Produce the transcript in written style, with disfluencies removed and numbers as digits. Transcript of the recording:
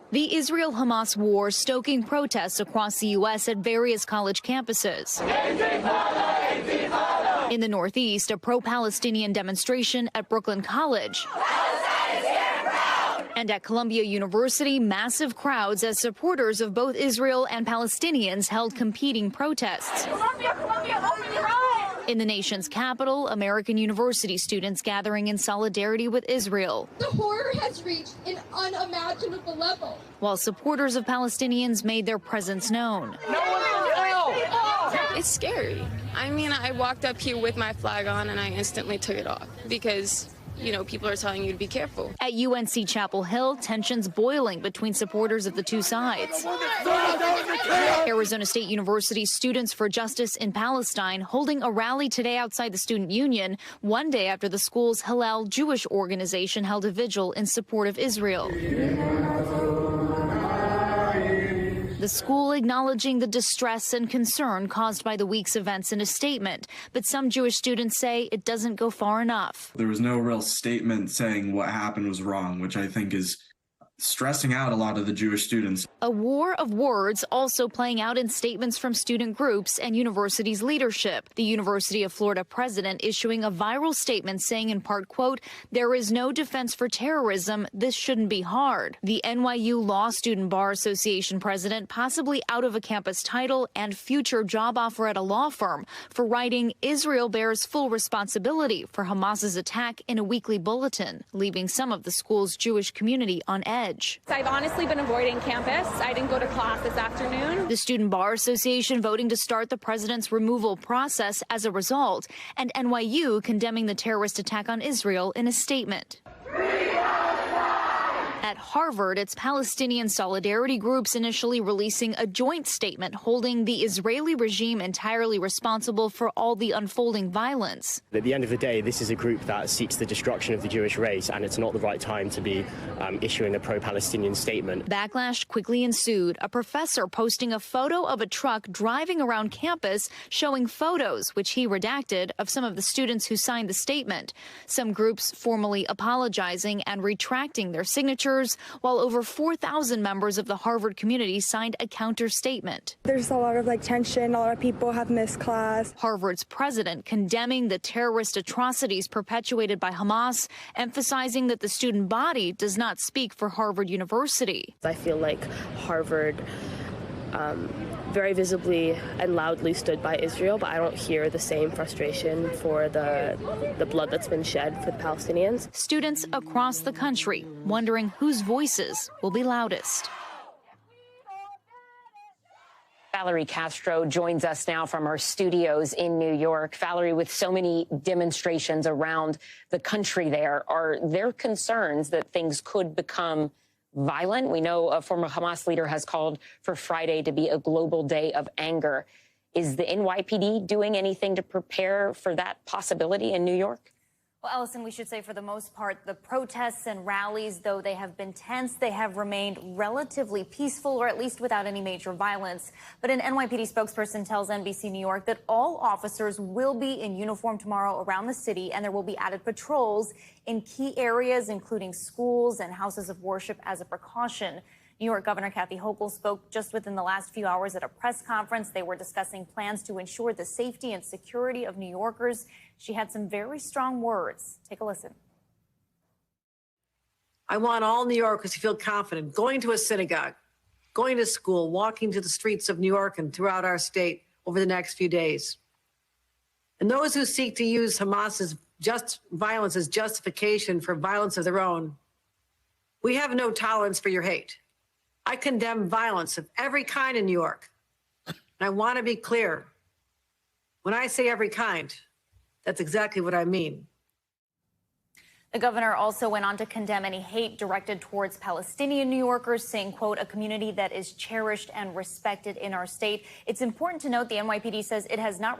The Israel-Hamas war stoking protests across the U.S. at various college campuses. In the Northeast, a pro-Palestinian demonstration at Brooklyn College. And at Columbia University, massive crowds as supporters of both Israel and Palestinians held competing protests. Columbia, open your eyes! In the nation's capital, American University students gathering in solidarity with Israel. The horror has reached an unimaginable level. While supporters of Palestinians made their presence known. It's scary. I mean, I walked up here with my flag on and I instantly took it off because, you know, people are telling you to be careful. At UNC Chapel Hill, tensions boiling between supporters of the two sides. Arizona State University Students for Justice in Palestine holding a rally today outside the Student Union, one day after the school's Hillel Jewish organization held a vigil in support of Israel. The school acknowledging the distress and concern caused by the week's events in a statement, but some Jewish students say it doesn't go far enough. There was no real statement saying what happened was wrong, which I think is stressing out a lot of the Jewish students. A war of words also playing out in statements from student groups and university's leadership. The University of Florida president issuing a viral statement saying in part, quote, "There is no defense for terrorism. This shouldn't be hard." The NYU Law Student Bar Association president possibly out of a campus title and future job offer at a law firm for writing "Israel bears full responsibility for Hamas's attack" in a weekly bulletin, leaving some of the school's Jewish community on edge. I've honestly been avoiding campus. I didn't go to class this afternoon. The Student Bar Association voting to start the president's removal process as a result, and NYU condemning the terrorist attack on Israel in a statement. At Harvard, its Palestinian solidarity groups initially releasing a joint statement holding the Israeli regime entirely responsible for all the unfolding violence. At the end of the day, this is a group that seeks the destruction of the Jewish race, and it's not the right time to be issuing a pro-Palestinian statement. Backlash quickly ensued, a professor posting a photo of a truck driving around campus showing photos, which he redacted, of some of the students who signed the statement. Some groups formally apologizing and retracting their signatures, while over 4,000 members of the Harvard community signed a counter statement. There's a lot of tension. A lot of people have missed class. Harvard's president condemning the terrorist atrocities perpetuated by Hamas, emphasizing that the student body does not speak for Harvard University. I feel like Harvard very visibly and loudly stood by Israel, but I don't hear the same frustration for the blood that's been shed for the Palestinians. Students across the country wondering whose voices will be loudest. Valerie Castro joins us now from our studios in New York. Valerie, with so many demonstrations around the country are there concerns that things could become violent? We know a former Hamas leader has called for Friday to be a global day of anger. Is the NYPD doing anything to prepare for that possibility in New York? Well, Allison, we should say for the most part, the protests and rallies, though they have been tense, they have remained relatively peaceful, or at least without any major violence. But an NYPD spokesperson tells NBC New York that all officers will be in uniform tomorrow around the city, and there will be added patrols in key areas, including schools and houses of worship, as a precaution. New York Governor Kathy Hochul spoke just within the last few hours at a press conference. They were discussing plans to ensure the safety and security of New Yorkers. She had some very strong words. Take a listen. I want all New Yorkers to feel confident going to a synagogue, going to school, walking to the streets of New York and throughout our state over the next few days. And those who seek to use Hamas's violence as justification for violence of their own, we have no tolerance for your hate. I condemn violence of every kind in New York. And I want to be clear. When I say every kind, that's exactly what I mean. The governor also went on to condemn any hate directed towards Palestinian New Yorkers, saying, quote, "a community that is cherished and respected in our state." It's important to note the NYPD says it has not